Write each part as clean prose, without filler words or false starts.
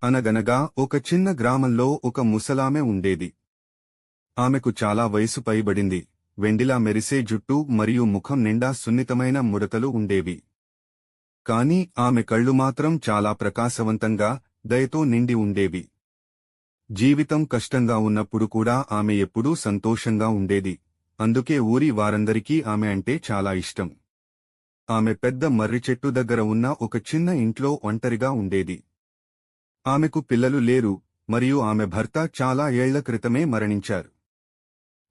అనగనగా ఒక చిన్న గ్రామంలో ఒక ముసలామె ఉండేది. ఆమెకు చాలా వయసు పైబడింది. వెండిలా మెరిసే జుట్టు మరియు ముఖం నిండా సున్నితమైన ముడతలు ఉండేవి. కాని ఆమె కళ్ళు మాత్రం చాలా ప్రకాశవంతంగా, దయతో నిండి ఉండేవి. జీవితం కష్టంగా ఉన్నప్పుడు కూడా ఆమె ఎప్పుడూ సంతోషంగా ఉండేది. అందుకే ఊరి వారందరికీ ఆమె అంటే చాలా ఇష్టం. ఆమె పెద్ద మర్రి చెట్టు దగ్గర ఉన్న ఒక చిన్న ఇంట్లో ఒంటరిగా ఉండేది. ఆమెకు పిల్లలు లేరు, మరియు ఆమె భర్త చాలా ఏళ్ల క్రితమే మరణించారు.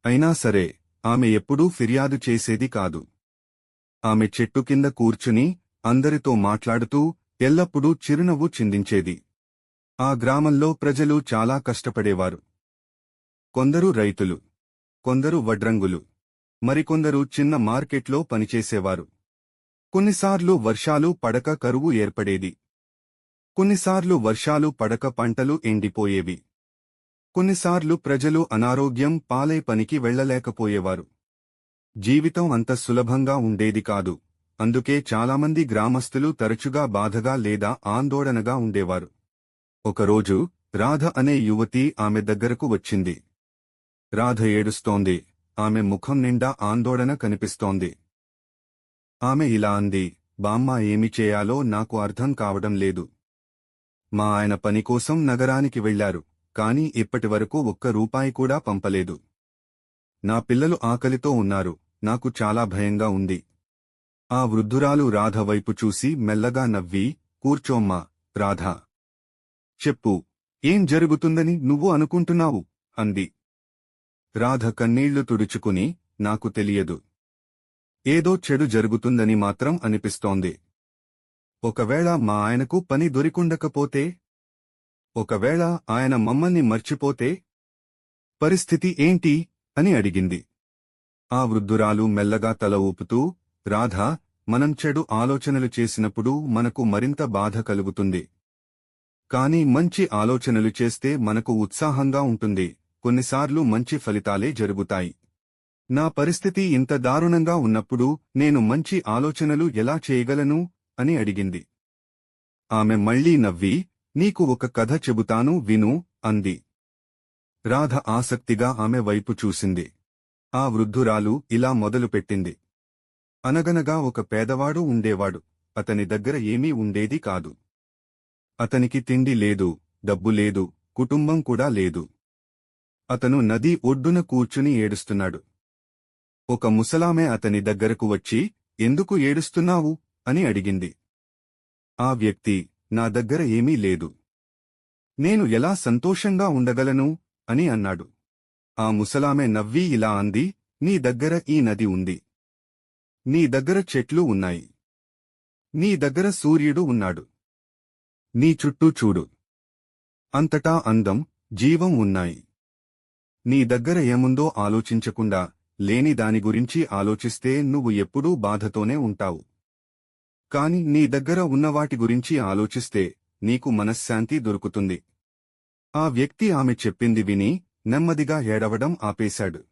అయినా సరే, ఆమె ఎప్పుడూ ఫిర్యాదు చేసేది కాదు. ఆమె చెట్టు కింద కూర్చుని, అందరితో మాట్లాడుతూ, ఎల్లప్పుడూ చిరునవ్వు చిందించేది. ఆ గ్రామంలో ప్రజలు చాలా కష్టపడేవారు. కొందరు రైతులు, కొందరు వడ్రంగులు, మరికొందరు చిన్న మార్కెట్లో పనిచేసేవారు. కొన్నిసార్లు వర్షాలు పడక కరువు ఏర్పడేది. కొన్నిసార్లు వర్షాలు పడక పంటలు ఎండిపోయేవి. కొన్నిసార్లు ప్రజలు అనారోగ్యం పాలై పనికి వెళ్లలేకపోయేవారు. జీవితం అంత సులభంగా ఉండేది కాదు. అందుకే చాలామంది గ్రామస్తులు తరచుగా బాధగా లేదా ఆందోళనగా ఉండేవారు. ఒకరోజు రాధ అనే యువతి ఆమె దగ్గరకు వచ్చింది. రాధ ఏడుస్తోంది. ఆమె ముఖం నిండా ఆందోళన కనిపిస్తోంది. ఆమె ఇలా అంది, బామ్మ, ఏమి చేయాలో నాకు అర్థం కావడం లేదు. మా ఆయన పనికోసం నగరానికి వెళ్లారు, కాని ఇప్పటివరకు ఒక్క రూపాయి కూడా పంపలేదు. నా పిల్లలు ఆకలితో ఉన్నారు, నాకు చాలా భయంగా ఉంది. ఆ వృద్ధురాలు రాధ వైపు చూసి మెల్లగా నవ్వి, కూర్చోమ్మా, రాధా. చెప్పు, ఏం జరుగుతుందని నువ్వు అనుకుంటున్నావు? అంది. రాధ కన్నీళ్లు తుడుచుకుని, నాకు తెలియదు. ఏదో చెడు జరుగుతుందని మాత్రం అనిపిస్తోంది. ఒకవేళ మా ఆయనకు పని దొరికుండకపోతే? ఒకవేళ ఆయన మమ్మల్ని మర్చిపోతే? పరిస్థితి ఏంటి? అని అడిగింది. ఆ వృద్ధురాలు మెల్లగా తల ఊపుతూ, రాధా, మనం చెడు ఆలోచనలు చేసినప్పుడు మనకు మరింత బాధ కలుగుతుంది. కాని మంచి ఆలోచనలు చేస్తే మనకు ఉత్సాహంగా ఉంటుంది. కొన్నిసార్లు మంచి ఫలితాలే జరుగుతాయి. నా పరిస్థితి ఇంత దారుణంగా ఉన్నప్పుడు నేను మంచి ఆలోచనలు ఎలా చేయగలను? అని అడిగింది. ఆమె మళ్లీ నవ్వి, నీకు ఒక కథ చెబుతాను, విను, అంది. రాధ ఆసక్తిగా ఆమె వైపు చూసింది. ఆ వృద్ధురాలు ఇలా మొదలుపెట్టింది. అనగనగా ఒక పేదవాడు ఉండేవాడు. అతని దగ్గర ఏమీ ఉండేది కాదు. అతనికి తిండి లేదు, డబ్బు లేదు, కుటుంబం కూడా లేదు. అతను నది ఒడ్డున కూర్చుని ఏడుస్తున్నాడు. ఒక ముసలామె అతని దగ్గరకు వచ్చి, ఎందుకు ఏడుస్తున్నావు? అని అడిగింది. ఆ వ్యక్తి, నా దగ్గర ఏమీ లేదు. నేను ఎలా సంతోషంగా ఉండగలను? అని అన్నాడు. ఆ ముసలామె నవ్వి ఇలా అంది, నీ దగ్గర ఈ నది ఉంది. నీ దగ్గర చెట్లు ఉన్నాయి. నీ దగ్గర సూర్యుడు ఉన్నాడు. నీ చుట్టూ చూడు. అంతటా అందం, జీవం ఉన్నాయి. నీ దగ్గర ఏముందో ఆలోచించకుండా, లేని దాని గురించి ఆలోచిస్తే నువ్వు ఎప్పుడూ బాధతోనే ఉంటావు. కాని నీ దగ్గర ఉన్నవాటి గురించి ఆలోచిస్తే నీకు మనశ్శాంతి దొరుకుతుంది. ఆ వ్యక్తి ఆమె చెప్పింది విని, నెమ్మదిగా ఏడవడం ఆపేశాడు.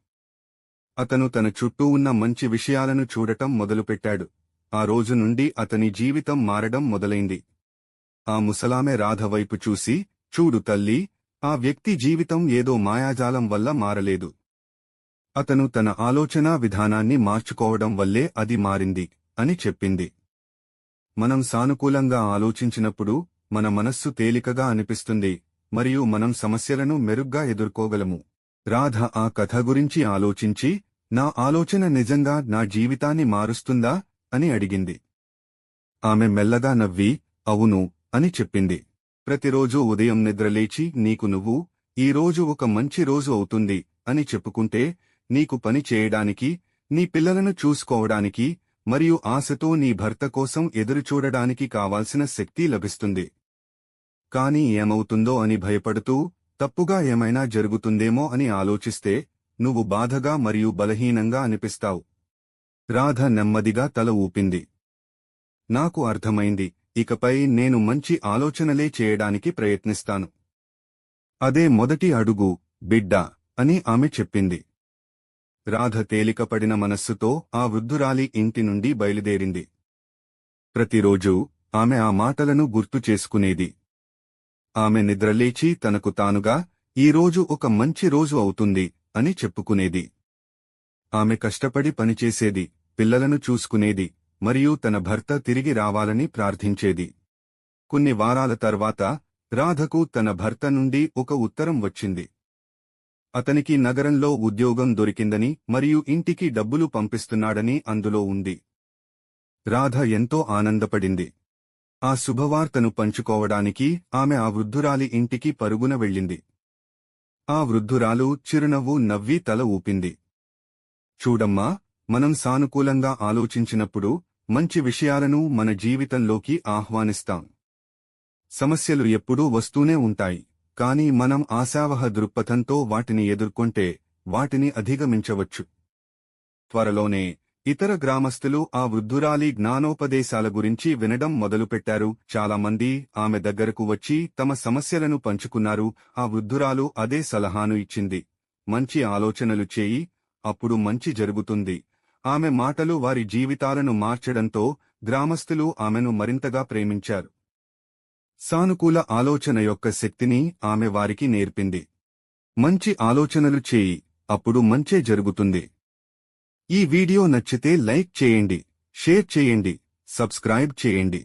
అతను తన చుట్టూ ఉన్న మంచి విషయాలను చూడటం మొదలుపెట్టాడు. ఆ రోజు నుండి అతని జీవితం మారడం మొదలైంది. ఆ ముసలామె రాధ వైపు చూసి, చూడు తల్లీ, ఆ వ్యక్తి జీవితం ఏదో మాయాజాలం వల్ల మారలేదు. అతను తన ఆలోచనా విధానాన్ని మార్చుకోవడం వల్లే అది మారింది, అని చెప్పింది. మనం సానుకూలంగా ఆలోచించినప్పుడు మన మనస్సు తేలికగా అనిపిస్తుంది, మరియు మనం సమస్యలను మెరుగ్గా ఎదుర్కోగలము. రాధ ఆ కథ గురించి ఆలోచించి, నా ఆలోచన నిజంగా నా జీవితాన్ని మారుస్తుందా? అని అడిగింది. ఆమె మెల్లగా నవ్వి, అవును, అని చెప్పింది. ప్రతిరోజూ ఉదయం నిద్రలేచి నీకు నువ్వు, ఈ రోజు ఒక మంచి రోజు అవుతుంది అని చెప్పుకుంటే, నీకు పని చేయడానికి, నీ పిల్లలను చూసుకోవడానికి, మరియు ఆశతో నీ భర్త కోసం ఎదురుచూడడానికి కావాల్సిన శక్తి లభిస్తుంది. కాని ఏమవుతుందో అని భయపడుతూ, తప్పుగా ఏమైనా జరుగుతుందేమో అని ఆలోచిస్తే, నువ్వు బాధగా మరియు బలహీనంగా అనిపిస్తావు. రాధ నెమ్మదిగా తల ఊపింది. నాకు అర్థమైంది, ఇకపై నేను మంచి ఆలోచనలే చేయడానికి ప్రయత్నిస్తాను. అదే మొదటి అడుగు, బిడ్డా, అని ఆమె చెప్పింది. రాధ తేలికపడిన మనస్సుతో ఆ వృద్ధురాలి ఇంటి నుండి బయలుదేరింది. ప్రతిరోజూ ఆమె ఆ మాటలను గుర్తు చేసుకునేది. ఆమె నిద్రలేచి తనకు తానుగా ఈరోజు ఒక మంచి రోజు అవుతుంది అని చెప్పుకునేది. ఆమె కష్టపడి పనిచేసేది, పిల్లలను చూసుకునేది మరియు తన భర్త తిరిగి రావాలని ప్రార్థించేది. కొన్ని వారాల తర్వాత రాధకు తన భర్త నుండి ఒక ఉత్తరం వచ్చింది. అతనికి నగరంలో ఉద్యోగం దొరికిందని మరియు ఇంటికి డబ్బులు పంపిస్తున్నాడని అందులో ఉంది. రాధ ఎంతో ఆనందపడింది. ఆ శుభవార్తను పంచుకోవడానికి ఆమె ఆ వృద్ధురాలి ఇంటికి పరుగున వెళ్ళింది. ఆ వృద్ధురాలు చిరునవ్వు నవ్వి తల ఊపింది. చూడమ్మా, మనం సానుకూలంగా ఆలోచించినప్పుడు మంచి విషయాలను మన జీవితంలోకి ఆహ్వానిస్తాం. సమస్యలు ఎప్పుడూ వస్తూనే ఉంటాయి, కానీ మనం ఆశావహ దృక్పథంతో వాటిని ఎదుర్కొంటే వాటిని అధిగమించవచ్చు. త్వరలోనే ఇతర గ్రామస్తులు ఆ వృద్ధురాలి జ్ఞానోపదేశాల గురించి వినడం మొదలుపెట్టారు. చాలామంది ఆమె దగ్గరకు వచ్చి తమ సమస్యలను పంచుకున్నారు. ఆ వృద్ధురాలు అదే సలహాను ఇచ్చింది: మంచి ఆలోచనలు చేయి, అప్పుడు మంచి జరుగుతుంది. ఆమె మాటలు వారి జీవితాలను మార్చడంతో గ్రామస్తులు ఆమెను మరింతగా ప్రేమించారు. సానుకూల ఆలోచన యొక్క శక్తిని ఆమె వారికి నేర్పింది. మంచి ఆలోచనలు చేయి, అప్పుడు మంచే జరుగుతుంది. ఈ వీడియో నచ్చితే లైక్ చేయండి, షేర్ చేయండి, సబ్స్క్రైబ్ చేయండి.